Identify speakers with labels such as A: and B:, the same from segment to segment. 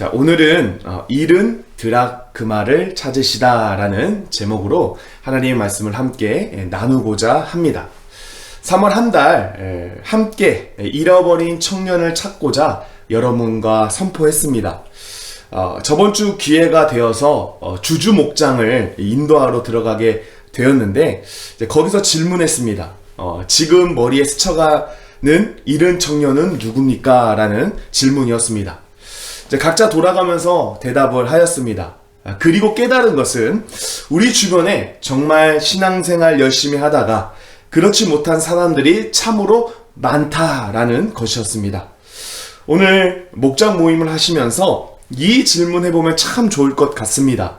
A: 자, 오늘은 일은 드라크마를 찾으시다 라는 제목으로 하나님의 말씀을 함께 나누고자 합니다. 3월 한 달 함께 잃어버린 청년을 찾고자 여러분과 선포했습니다. 저번 주 기회가 되어서 주주 목장을 인도하러 들어가게 되었는데 거기서 질문했습니다. 지금 머리에 스쳐가는 잃은 청년은 누굽니까? 라는 질문이었습니다. 각자 돌아가면서 대답을 하였습니다. 그리고 깨달은 것은 우리 주변에 정말 신앙생활 열심히 하다가 그렇지 못한 사람들이 참으로 많다라는 것이었습니다. 오늘 목장 모임을 하시면서 이 질문 해보면 참 좋을 것 같습니다.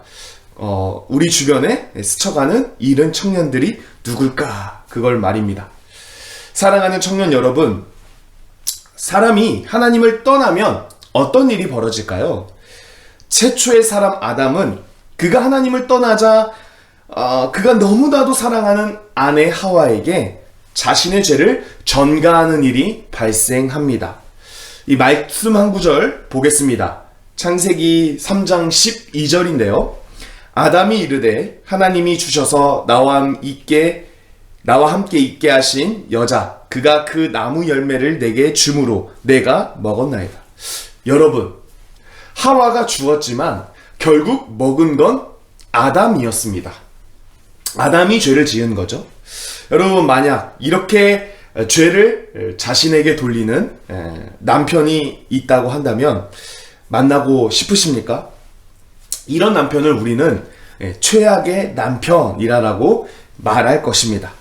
A: 우리 주변에 스쳐가는 잃은 청년들이 누굴까? 그걸 말입니다. 사랑하는 청년 여러분, 사람이 하나님을 떠나면 어떤 일이 벌어질까요? 최초의 사람 아담은 그가 하나님을 떠나자 그가 너무나도 사랑하는 아내 하와에게 자신의 죄를 전가하는 일이 발생합니다. 이 말씀 한 구절 보겠습니다. 창세기 3장 12절인데요. 아담이 이르되 하나님이 주셔서 나와 함께 있게 하신 여자 그가 그 나무 열매를 내게 주므로 내가 먹었나이다. 여러분, 하와가 주었지만 결국 먹은 건 아담이었습니다. 아담이 죄를 지은 거죠. 여러분, 만약 이렇게 죄를 자신에게 돌리는 남편이 있다고 한다면 만나고 싶으십니까? 이런 남편을 우리는 최악의 남편이라고 말할 것입니다.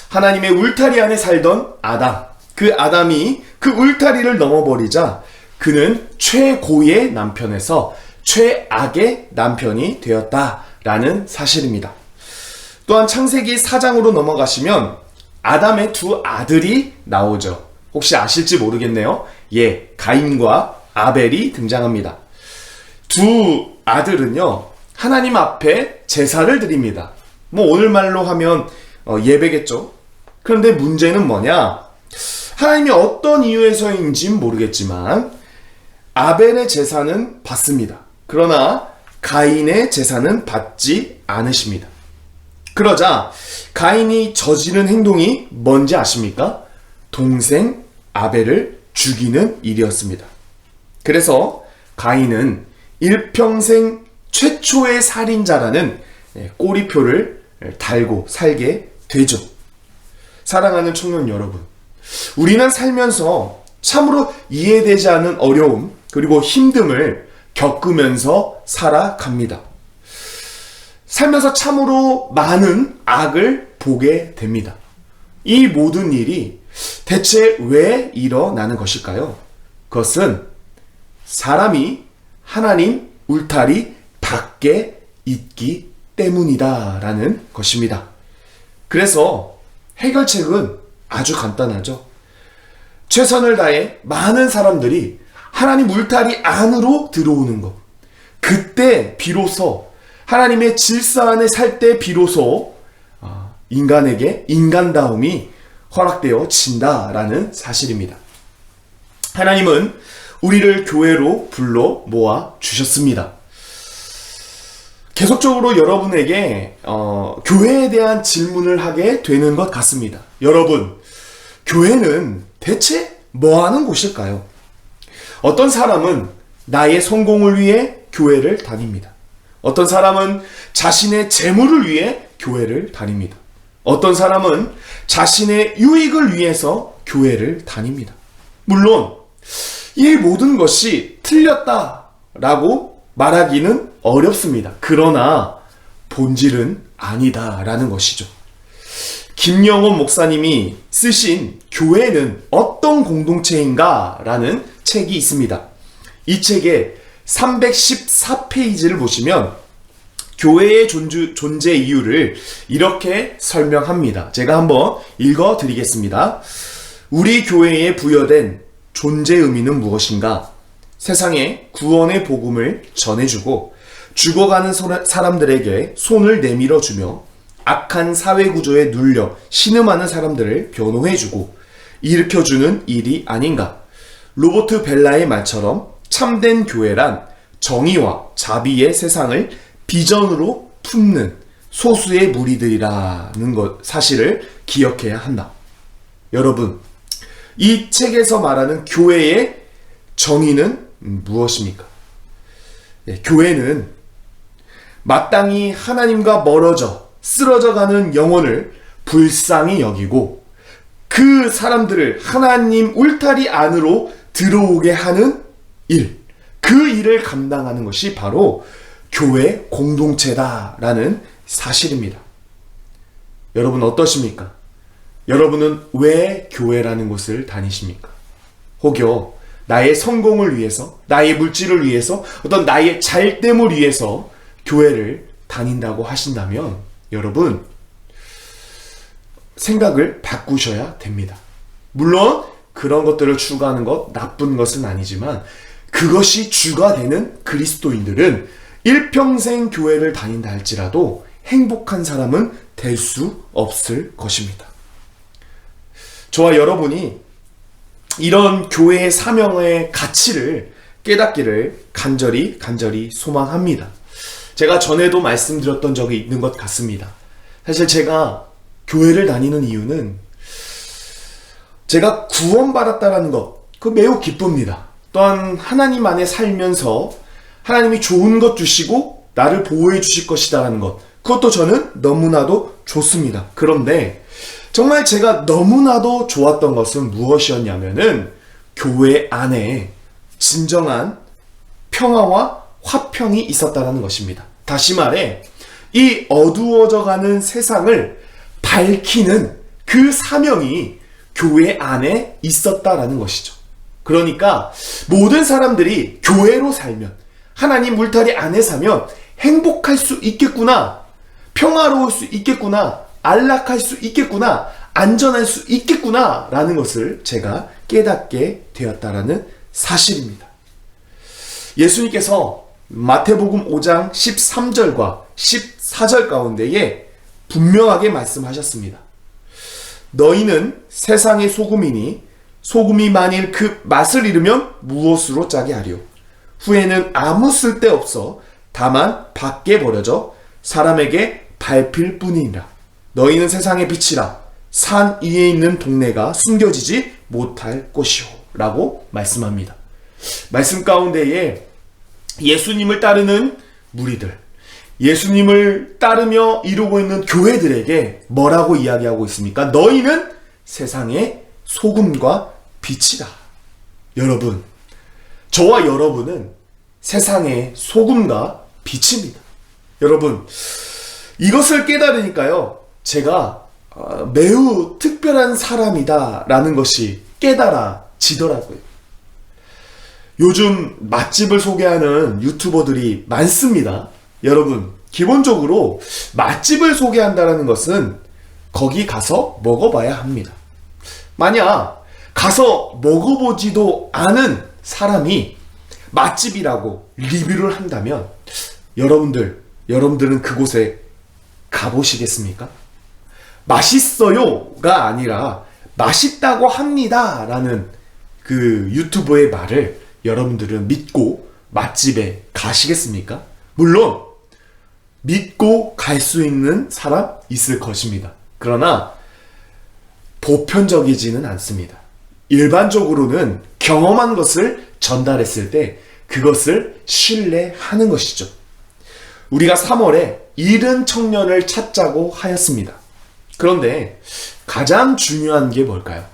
A: 하나님의 울타리 안에 살던 아담, 그 아담이 그 울타리를 넘어버리자 그는 최고의 남편에서 최악의 남편이 되었다라는 사실입니다. 또한 창세기 4장으로 넘어가시면 아담의 두 아들이 나오죠. 혹시 아실지 모르겠네요. 가인과 아벨이 등장합니다. 두 아들은요, 하나님 앞에 제사를 드립니다. 오늘말로 하면 예배겠죠. 그런데 문제는 뭐냐? 하나님이 어떤 이유에서인지는 모르겠지만 아벨의 제사는 받습니다. 그러나 가인의 제사는 받지 않으십니다. 그러자 가인이 저지른 행동이 뭔지 아십니까? 동생 아벨을 죽이는 일이었습니다. 그래서 가인은 일평생 최초의 살인자라는 꼬리표를 달고 살게 되죠. 사랑하는 청년 여러분, 우리는 살면서 참으로 이해되지 않는 어려움 그리고 힘듦을 겪으면서 살아갑니다. 살면서 참으로 많은 악을 보게 됩니다. 이 모든 일이 대체 왜 일어나는 것일까요? 그것은 사람이 하나님 울타리 밖에 있기 때문이다라는 것입니다. 그래서 해결책은 아주 간단하죠. 최선을 다해 많은 사람들이 하나님 울타리 안으로 들어오는 것. 그때 비로소 하나님의 질서 안에 살 때 비로소 인간에게 인간다움이 허락되어 진다라는 사실입니다. 하나님은 우리를 교회로 불러 모아 주셨습니다. 계속적으로 여러분에게 교회에 대한 질문을 하게 되는 것 같습니다. 여러분, 교회는 대체 뭐 하는 곳일까요? 어떤 사람은 나의 성공을 위해 교회를 다닙니다. 어떤 사람은 자신의 재물을 위해 교회를 다닙니다. 어떤 사람은 자신의 유익을 위해서 교회를 다닙니다. 물론 이 모든 것이 틀렸다라고 말하기는 어렵습니다. 그러나 본질은 아니다라는 것이죠. 김영원 목사님이 쓰신 교회는 어떤 공동체인가? 라는 책이 있습니다. 이 책의 314페이지를 보시면 교회의 존재 이유를 이렇게 설명합니다. 제가 한번 읽어드리겠습니다. 우리 교회에 부여된 존재 의미는 무엇인가? 세상에 구원의 복음을 전해주고 죽어가는 사람들에게 손을 내밀어주며 악한 사회구조에 눌려 신음하는 사람들을 변호해주고 일으켜주는 일이 아닌가? 로버트 벨라의 말처럼 참된 교회란 정의와 자비의 세상을 비전으로 품는 소수의 무리들이라는 것 사실을 기억해야 한다. 여러분, 이 책에서 말하는 교회의 정의는 무엇입니까? 교회는 마땅히 하나님과 멀어져 쓰러져가는 영혼을 불쌍히 여기고 그 사람들을 하나님 울타리 안으로 들어오게 하는 일, 그 일을 감당하는 것이 바로 교회 공동체다라는 사실입니다. 여러분 어떠십니까? 여러분은 왜 교회라는 곳을 다니십니까? 혹여 나의 성공을 위해서, 나의 물질을 위해서, 어떤 나의 잘됨을 위해서 교회를 다닌다고 하신다면 여러분 생각을 바꾸셔야 됩니다. 물론 그런 것들을 추구하는 것 나쁜 것은 아니지만 그것이 주가 되는 그리스도인들은 일평생 교회를 다닌다 할지라도 행복한 사람은 될 수 없을 것입니다. 저와 여러분이 이런 교회의 사명의 가치를 깨닫기를 간절히 소망합니다. 제가 전에도 말씀드렸던 적이 있는 것 같습니다. 사실 제가 교회를 다니는 이유는 제가 구원받았다는 것, 그거 매우 기쁩니다. 또한 하나님 안에 살면서 하나님이 좋은 것 주시고 나를 보호해 주실 것이다라는 것, 그것도 저는 너무나도 좋습니다. 그런데 정말 제가 너무나도 좋았던 것은 무엇이었냐면은 교회 안에 진정한 평화와 화평이 있었다는 것입니다. 다시 말해 이 어두워져가는 세상을 밝히는 그 사명이 교회 안에 있었다라는 것이죠. 그러니까 모든 사람들이 교회로 살면, 하나님 울타리 안에 사면 행복할 수 있겠구나, 평화로울 수 있겠구나, 안락할 수 있겠구나, 안전할 수 있겠구나 라는 것을 제가 깨닫게 되었다라는 사실입니다. 예수님께서 마태복음 5장 13절과 14절 가운데에 분명하게 말씀하셨습니다. 너희는 세상의 소금이니 소금이 만일 그 맛을 잃으면 무엇으로 짜게 하리요? 후에는 아무 쓸데없어 다만 밖에 버려져 사람에게 밟힐 뿐이니라. 너희는 세상의 빛이라. 산 위에 있는 동네가 숨겨지지 못할 것이요 라고 말씀합니다. 말씀 가운데에 예수님을 따르는 무리들, 예수님을 따르며 이루고 있는 교회들에게 뭐라고 이야기하고 있습니까? 너희는 세상의 소금과 빛이다. 여러분, 저와 여러분은 세상의 소금과 빛입니다. 여러분, 이것을 깨달으니까요, 제가 매우 특별한 사람이다 라는 것이 깨달아지더라고요. 요즘 맛집을 소개하는 유튜버들이 많습니다. 여러분, 기본적으로 맛집을 소개한다는 것은 거기 가서 먹어봐야 합니다. 만약 가서 먹어보지도 않은 사람이 맛집이라고 리뷰를 한다면 여러분들은 그곳에 가보시겠습니까? 맛있어요가 아니라 맛있다고 합니다 라는 그 유튜버의 말을 여러분들은 믿고 맛집에 가시겠습니까? 물론 믿고 갈 수 있는 사람 있을 것입니다. 그러나 보편적이지는 않습니다. 일반적으로는 경험한 것을 전달했을 때 그것을 신뢰하는 것이죠. 우리가 3월에 잃은 청년을 찾자고 하였습니다. 그런데 가장 중요한 게 뭘까요?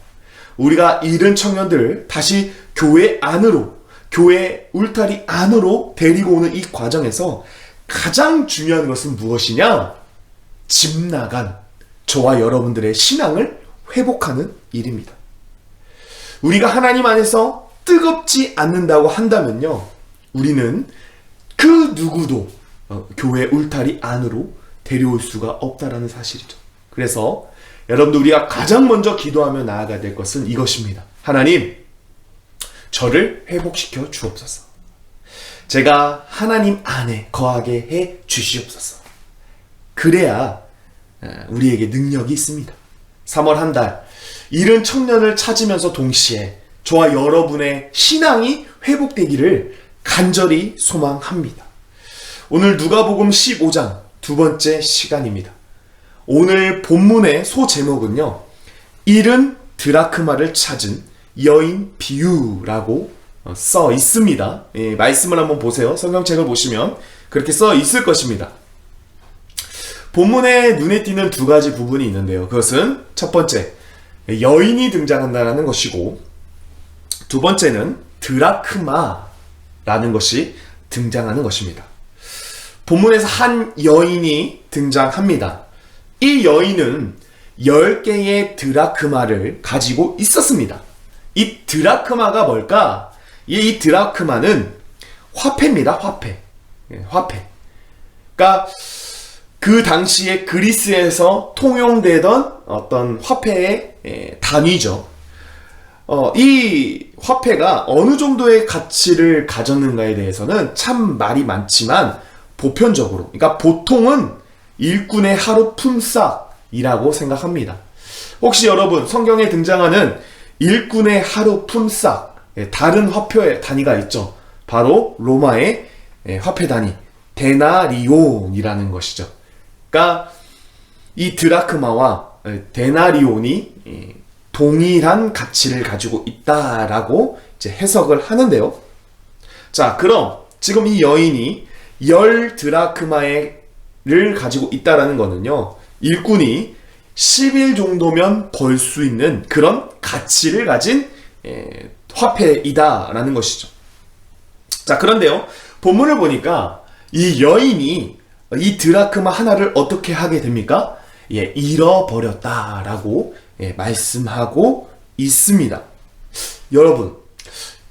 A: 우리가 잃은 청년들을 다시 교회 안으로, 교회 울타리 안으로 데리고 오는 이 과정에서 가장 중요한 것은 무엇이냐? 집 나간 저와 여러분들의 신앙을 회복하는 일입니다. 우리가 하나님 안에서 뜨겁지 않는다고 한다면요, 우리는 그 누구도 교회 울타리 안으로 데려올 수가 없다라는 사실이죠. 그래서 여러분들, 우리가 가장 먼저 기도하며 나아가야 될 것은 이것입니다. 하나님, 저를 회복시켜 주옵소서. 제가 하나님 안에 거하게 해 주시옵소서. 그래야 우리에게 능력이 있습니다. 3월 한 달, 잃은 청년을 찾으면서 동시에 저와 여러분의 신앙이 회복되기를 간절히 소망합니다. 오늘 누가복음 15장 두 번째 시간입니다. 오늘 본문의 소제목은요, 잃은 드라크마를 찾은 여인 비유라고 써 있습니다. 예, 말씀을 한번 보세요. 성경책을 보시면 그렇게 써 있을 것입니다. 본문에 눈에 띄는 두 가지 부분이 있는데요. 그것은 첫 번째, 여인이 등장한다는 것이고, 두 번째는 드라크마라는 것이 등장하는 것입니다. 본문에서 한 여인이 등장합니다. 이 여인은 10개의 드라크마를 가지고 있었습니다. 이 드라크마가 뭘까? 이 드라크마는 화폐입니다. 화폐. 화폐. 그러니까 그 당시에 그리스에서 통용되던 어떤 화폐의 단위죠. 이 화폐가 어느 정도의 가치를 가졌는가에 대해서는 참 말이 많지만 보편적으로, 그러니까 보통은 일꾼의 하루 품삯이라고 생각합니다. 혹시 여러분 성경에 등장하는 일꾼의 하루 품삯, 다른 화폐 단위가 있죠. 바로 로마의 화폐 단위 데나리온이라는 것이죠. 그러니까 이 드라크마와 데나리온이 동일한 가치를 가지고 있다라고 이제 해석을 하는데요. 자, 그럼 지금 이 여인이 10 드라크마를 가지고 있다라는 거는요, 일꾼이 10일 정도면 벌 수 있는 그런 가치를 가진 화폐이다라는 것이죠. 자, 그런데요, 본문을 보니까 이 여인이 이 드라크마 하나를 어떻게 하게 됩니까? 잃어버렸다라고 말씀하고 있습니다.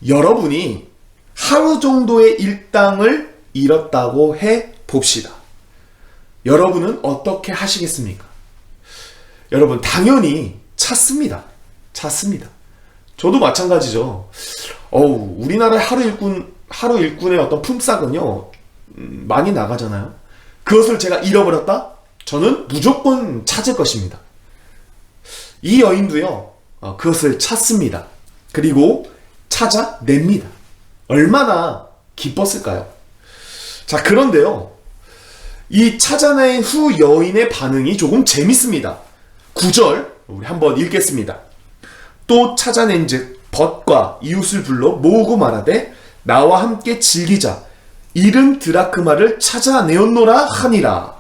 A: 여러분이 하루 정도의 일당을 잃었다고 해 봅시다. 여러분은 어떻게 하시겠습니까? 여러분, 당연히 찾습니다. 저도 마찬가지죠. 우리나라의 하루 일꾼의 어떤 품삯은요, 많이 나가잖아요. 그것을 제가 잃어버렸다? 저는 무조건 찾을 것입니다. 이 여인도요, 그것을 찾습니다. 그리고 찾아냅니다. 얼마나 기뻤을까요? 자, 그런데요, 이 찾아낸 후 여인의 반응이 조금 재밌습니다. 9절 우리 한번 읽겠습니다. 또 찾아낸즉 벗과 이웃을 불러 모으고 말하되 나와 함께 즐기자, 잃은 드라크마를 찾아내었노라 하니라.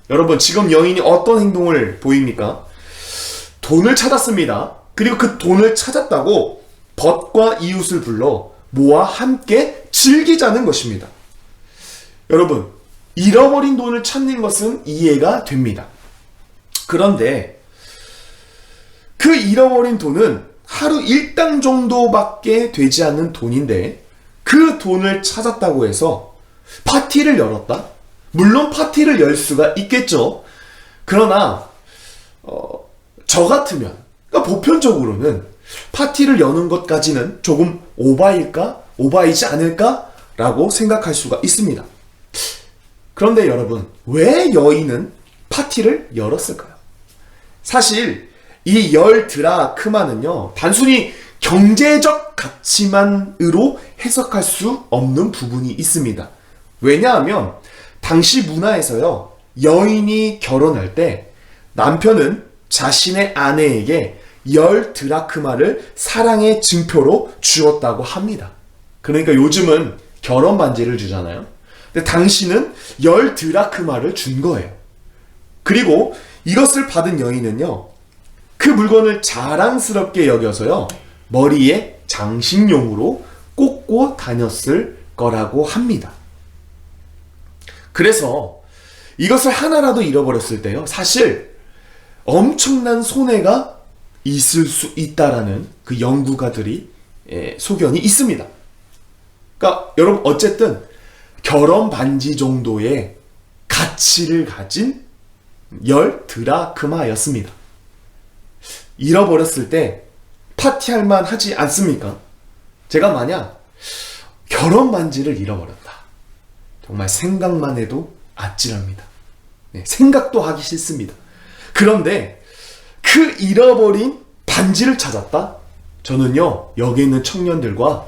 A: 여러분, 지금 여인이 어떤 행동을 보입니까? 돈을 찾았습니다. 그리고 그 돈을 찾았다고 벗과 이웃을 불러 모아 함께 즐기자는 것입니다. 여러분, 잃어버린 돈을 찾는 것은 이해가 됩니다. 그런데 그 잃어버린 돈은 하루 일당 정도밖에 되지 않는 돈인데, 그 돈을 찾았다고 해서 파티를 열었다? 물론 파티를 열 수가 있겠죠. 그러나 저 같으면, 그러니까 보편적으로는 파티를 여는 것까지는 조금 오바이지 않을까? 라고 생각할 수가 있습니다. 그런데 여러분, 왜 여인은 파티를 열었을까요? 사실 이 10 드라크마는요, 단순히 경제적 가치만으로 해석할 수 없는 부분이 있습니다. 왜냐하면 당시 문화에서요, 여인이 결혼할 때 남편은 자신의 아내에게 10 드라크마를 사랑의 증표로 주었다고 합니다. 그러니까 요즘은 결혼 반지를 주잖아요. 근데 당신은 10 드라크마를 준 거예요. 그리고 이것을 받은 여인은요, 그 물건을 자랑스럽게 여겨서요, 머리에 장식용으로 꽂고 다녔을 거라고 합니다. 그래서 이것을 하나라도 잃어버렸을 때요, 사실 엄청난 손해가 있을 수 있다라는 그 연구가들이 소견이 있습니다. 그러니까 여러분, 어쨌든 결혼 반지 정도의 가치를 가진 10 드라크마였습니다. 잃어버렸을 때 파티할 만 하지 않습니까? 제가 만약 결혼 반지를 잃어버렸다, 정말 생각만 해도 아찔합니다. 생각도 하기 싫습니다. 그런데 그 잃어버린 반지를 찾았다? 저는요, 여기 있는 청년들과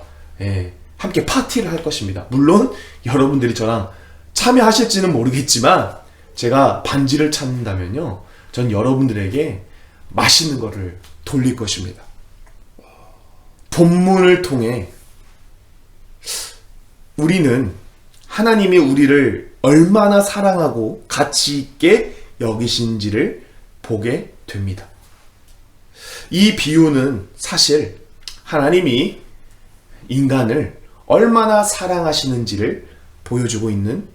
A: 함께 파티를 할 것입니다. 물론 여러분들이 저랑 참여하실지는 모르겠지만 제가 반지를 찾는다면요, 전 여러분들에게 맛있는 거를 돌릴 것입니다. 본문을 통해 우리는 하나님이 우리를 얼마나 사랑하고 가치 있게 여기신지를 보게 됩니다. 이 비유는 사실 하나님이 인간을 얼마나 사랑하시는지를 보여주고 있는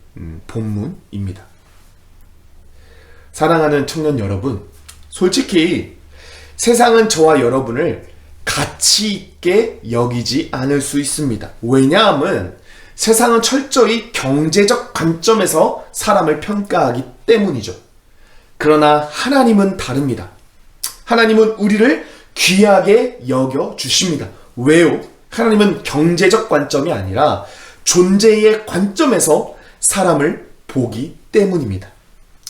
A: 본문입니다. 사랑하는 청년 여러분, 솔직히 세상은 저와 여러분을 가치 있게 여기지 않을 수 있습니다. 왜냐하면 세상은 철저히 경제적 관점에서 사람을 평가하기 때문이죠. 그러나 하나님은 다릅니다. 하나님은 우리를 귀하게 여겨 주십니다. 왜요? 하나님은 경제적 관점이 아니라 존재의 관점에서 사람을 보기 때문입니다.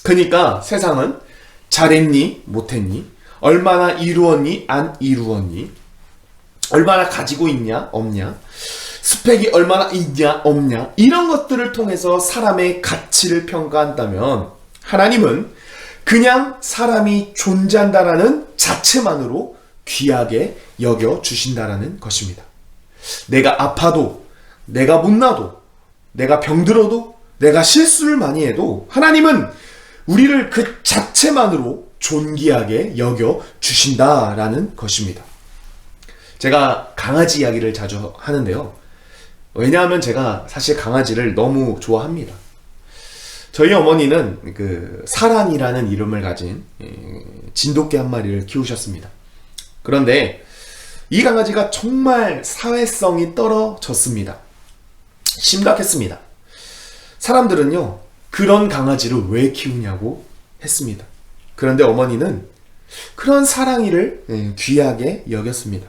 A: 그러니까 세상은 잘했니? 못했니? 얼마나 이루었니? 안 이루었니? 얼마나 가지고 있냐? 없냐? 스펙이 얼마나 있냐? 없냐? 이런 것들을 통해서 사람의 가치를 평가한다면 하나님은 그냥 사람이 존재한다라는 자체만으로 귀하게 여겨주신다라는 것입니다. 내가 아파도, 내가 못나도, 내가 병들어도, 내가 실수를 많이 해도 하나님은 우리를 그 자체만으로 존귀하게 여겨주신다라는 것입니다. 제가 강아지 이야기를 자주 하는데요. 왜냐하면 제가 사실 강아지를 너무 좋아합니다. 저희 어머니는 그 사랑이라는 이름을 가진 진돗개 한 마리를 키우셨습니다. 그런데 이 강아지가 정말 사회성이 떨어졌습니다. 심각했습니다. 사람들은요, 그런 강아지를 왜 키우냐고 했습니다. 그런데 어머니는 그런 사랑이를 귀하게 여겼습니다.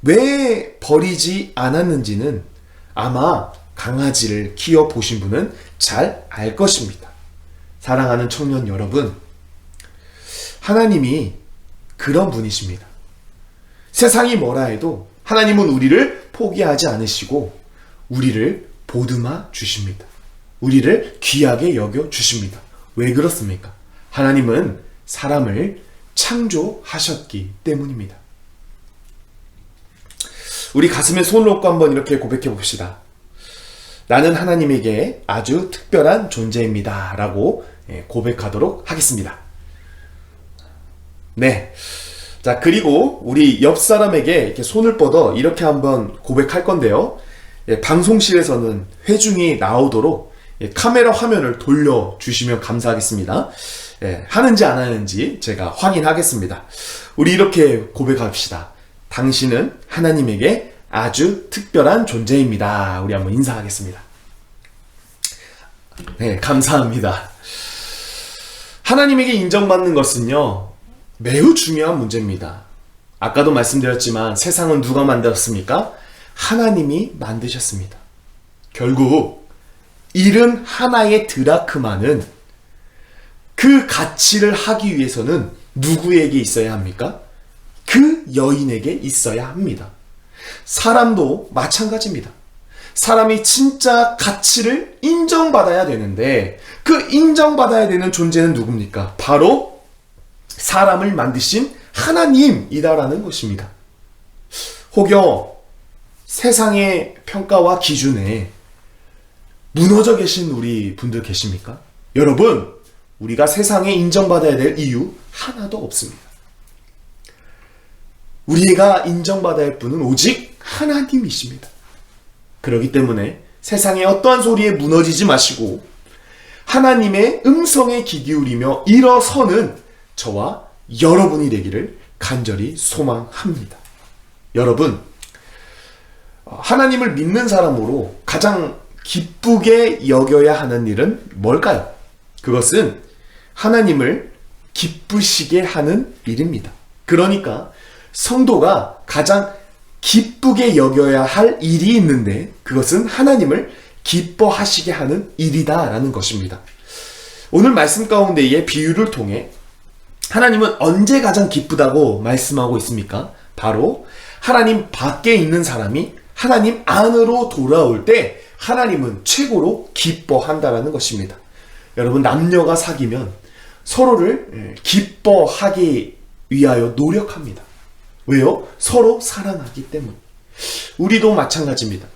A: 왜 버리지 않았는지는 아마 강아지를 키워보신 분은 잘 알 것입니다. 사랑하는 청년 여러분, 하나님이 그런 분이십니다. 세상이 뭐라 해도 하나님은 우리를 포기하지 않으시고 우리를 보듬어 주십니다. 우리를 귀하게 여겨 주십니다. 왜 그렇습니까? 하나님은 사람을 창조하셨기 때문입니다. 우리 가슴에 손을 얹고 한번 이렇게 고백해 봅시다. 나는 하나님에게 아주 특별한 존재입니다. 라고 고백하도록 하겠습니다. 네. 자, 그리고 우리 옆 사람에게 이렇게 손을 뻗어 이렇게 한번 고백할 건데요. 방송실에서는 회중이 나오도록 카메라 화면을 돌려주시면 감사하겠습니다. 하는지 안 하는지 제가 확인하겠습니다. 우리 이렇게 고백합시다. 당신은 하나님에게 아주 특별한 존재입니다. 우리 한번 인사하겠습니다. 네, 감사합니다. 하나님에게 인정받는 것은요, 매우 중요한 문제입니다. 아까도 말씀드렸지만 세상은 누가 만들었습니까? 하나님이 만드셨습니다. 결국 잃은 하나의 드라크마는 그 가치를 하기 위해서는 누구에게 있어야 합니까? 그 여인에게 있어야 합니다. 사람도 마찬가지입니다. 사람이 진짜 가치를 인정받아야 되는데 그 인정받아야 되는 존재는 누굽니까? 바로 사람을 만드신 하나님이다라는 것입니다. 혹여 세상의 평가와 기준에 무너져 계신 우리 분들 계십니까? 여러분, 우리가 세상에 인정받아야 될 이유 하나도 없습니다. 우리가 인정받아야 할 분은 오직 하나님이십니다. 그렇기 때문에 세상의 어떠한 소리에 무너지지 마시고 하나님의 음성에 귀 기울이며 일어서는 저와 여러분이 되기를 간절히 소망합니다. 여러분, 하나님을 믿는 사람으로 가장 기쁘게 여겨야 하는 일은 뭘까요? 그것은 하나님을 기쁘시게 하는 일입니다. 그러니까 성도가 가장 기쁘게 여겨야 할 일이 있는데 그것은 하나님을 기뻐하시게 하는 일이다라는 것입니다. 오늘 말씀 가운데의 비유를 통해 하나님은 언제 가장 기쁘다고 말씀하고 있습니까? 바로 하나님 밖에 있는 사람이 하나님 안으로 돌아올 때 하나님은 최고로 기뻐한다라는 것입니다. 여러분, 남녀가 사귀면 서로를 기뻐하기 위하여 노력합니다. 왜요? 서로 사랑하기 때문에. 우리도 마찬가지입니다.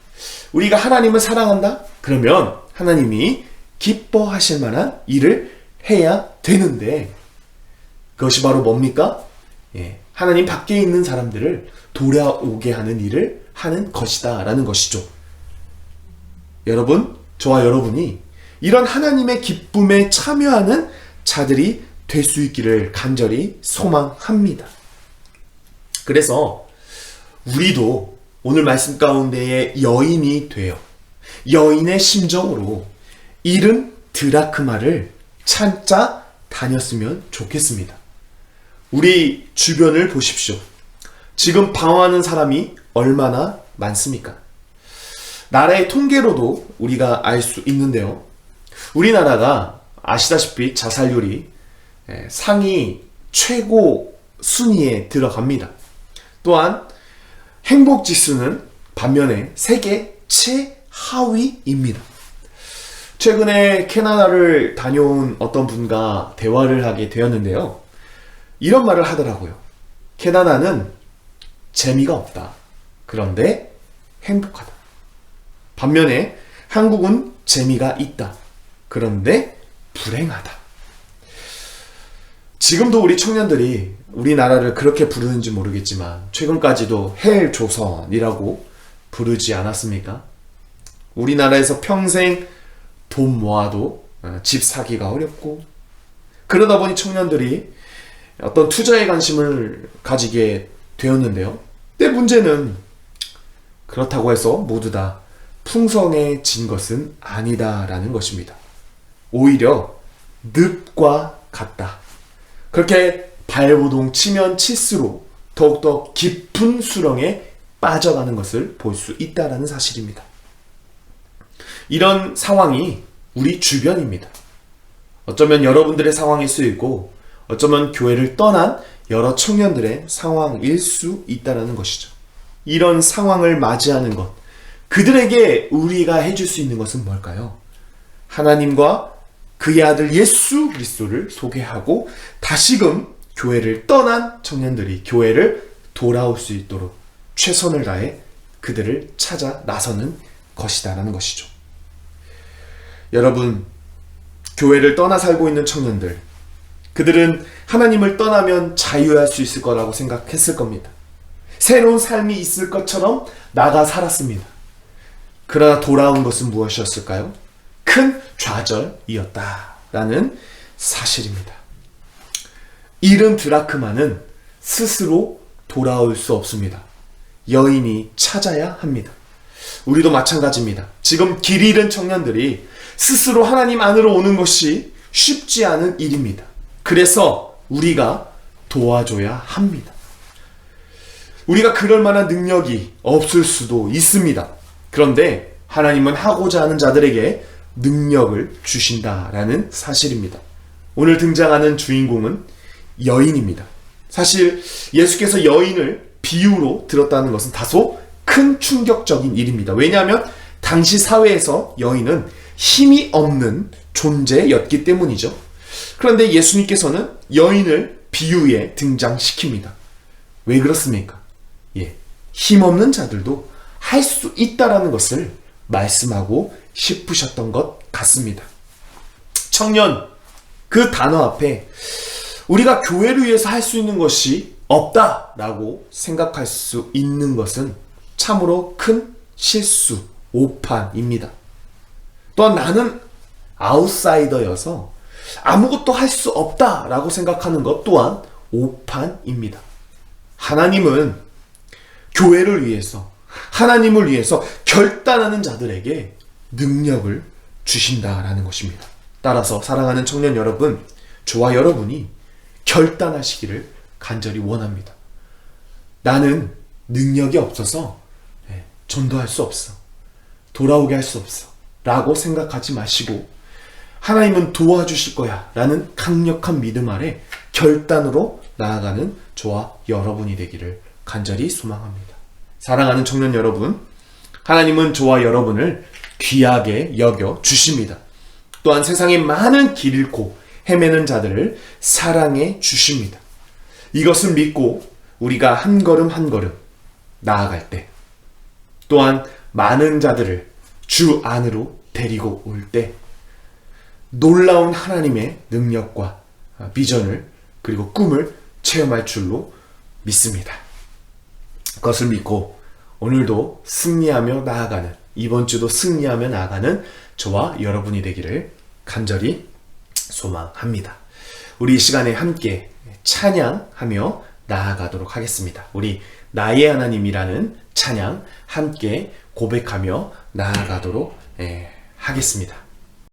A: 우리가 하나님을 사랑한다? 그러면 하나님이 기뻐하실 만한 일을 해야 되는데, 그것이 바로 뭡니까? 하나님 밖에 있는 사람들을 돌아오게 하는 일을 하는 것이다 라는 것이죠. 여러분, 저와 여러분이 이런 하나님의 기쁨에 참여하는 자들이 될 수 있기를 간절히 소망합니다. 그래서 우리도 오늘 말씀 가운데의 여인이 되어 여인의 심정으로 잃은 드라크마를 찾아 다녔으면 좋겠습니다. 우리 주변을 보십시오. 지금 방황하는 사람이 얼마나 많습니까? 나라의 통계로도 우리가 알 수 있는데요. 우리나라가 아시다시피 자살률이 상위 최고 순위에 들어갑니다. 또한 행복지수는 반면에 세계 최하위입니다. 최근에 캐나다를 다녀온 어떤 분과 대화를 하게 되었는데요. 이런 말을 하더라고요. 캐나다는 재미가 없다. 그런데 행복하다. 반면에 한국은 재미가 있다. 그런데 불행하다. 지금도 우리 청년들이 우리나라를 그렇게 부르는지 모르겠지만 최근까지도 헬 조선이라고 부르지 않았습니까? 우리나라에서 평생 돈 모아도 집 사기가 어렵고, 그러다 보니 청년들이 어떤 투자에 관심을 가지게 되었는데요. 근데 문제는 그렇다고 해서 모두 다 풍성해진 것은 아니다라는 것입니다. 오히려 늪과 같다. 그렇게 발버둥 치면 칠수록 더욱더 깊은 수렁에 빠져가는 것을 볼 수 있다는 사실입니다. 이런 상황이 우리 주변입니다. 어쩌면 여러분들의 상황일 수 있고, 어쩌면 교회를 떠난 여러 청년들의 상황일 수 있다는 것이죠. 이런 상황을 맞이하는 것, 그들에게 우리가 해줄 수 있는 것은 뭘까요? 하나님과 그의 아들 예수 그리스도를 소개하고 다시금 교회를 떠난 청년들이 교회를 돌아올 수 있도록 최선을 다해 그들을 찾아 나서는 것이다라는 것이죠. 여러분, 교회를 떠나 살고 있는 청년들, 그들은 하나님을 떠나면 자유할 수 있을 거라고 생각했을 겁니다. 새로운 삶이 있을 것처럼 나가 살았습니다. 그러나 돌아온 것은 무엇이었을까요? 큰 좌절이었다라는 사실입니다. 잃은 드라크마는 스스로 돌아올 수 없습니다. 여인이 찾아야 합니다. 우리도 마찬가지입니다. 지금 길 잃은 청년들이 스스로 하나님 안으로 오는 것이 쉽지 않은 일입니다. 그래서 우리가 도와줘야 합니다. 우리가 그럴 만한 능력이 없을 수도 있습니다. 그런데 하나님은 하고자 하는 자들에게 능력을 주신다라는 사실입니다. 오늘 등장하는 주인공은 여인입니다. 사실 예수께서 여인을 비유로 들었다는 것은 다소 큰 충격적인 일입니다. 왜냐하면 당시 사회에서 여인은 힘이 없는 존재였기 때문이죠. 그런데 예수님께서는 여인을 비유에 등장시킵니다. 왜 그렇습니까? 힘없는 자들도 할 수 있다라는 것을 말씀하고 싶으셨던 것 같습니다. 청년, 그 단어 앞에 우리가 교회를 위해서 할 수 있는 것이 없다라고 생각할 수 있는 것은 참으로 큰 실수, 오판입니다. 또한 나는 아웃사이더여서 아무것도 할 수 없다라고 생각하는 것 또한 오판입니다. 하나님은 교회를 위해서, 하나님을 위해서 결단하는 자들에게 능력을 주신다라는 것입니다. 따라서 사랑하는 청년 여러분, 저와 여러분이 결단하시기를 간절히 원합니다. 나는 능력이 없어서 전도할 수 없어, 돌아오게 할 수 없어 라고 생각하지 마시고, 하나님은 도와주실 거야 라는 강력한 믿음 아래 결단으로 나아가는 저와 여러분이 되기를 간절히 소망합니다. 사랑하는 청년 여러분, 하나님은 저와 여러분을 귀하게 여겨 주십니다. 또한 세상에 많은 길 잃고 헤매는 자들을 사랑해 주십니다. 이것을 믿고 우리가 한 걸음 한 걸음 나아갈 때, 또한 많은 자들을 주 안으로 데리고 올 때 놀라운 하나님의 능력과 비전을 그리고 꿈을 체험할 줄로 믿습니다. 그것을 믿고 오늘도 승리하며 나아가는, 이번 주도 승리하며 나아가는 저와 여러분이 되기를 간절히 소망합니다. 우리 이 시간에 함께 찬양하며 나아가도록 하겠습니다. 우리 나의 하나님이라는 찬양 함께 고백하며 나아가도록 하겠습니다.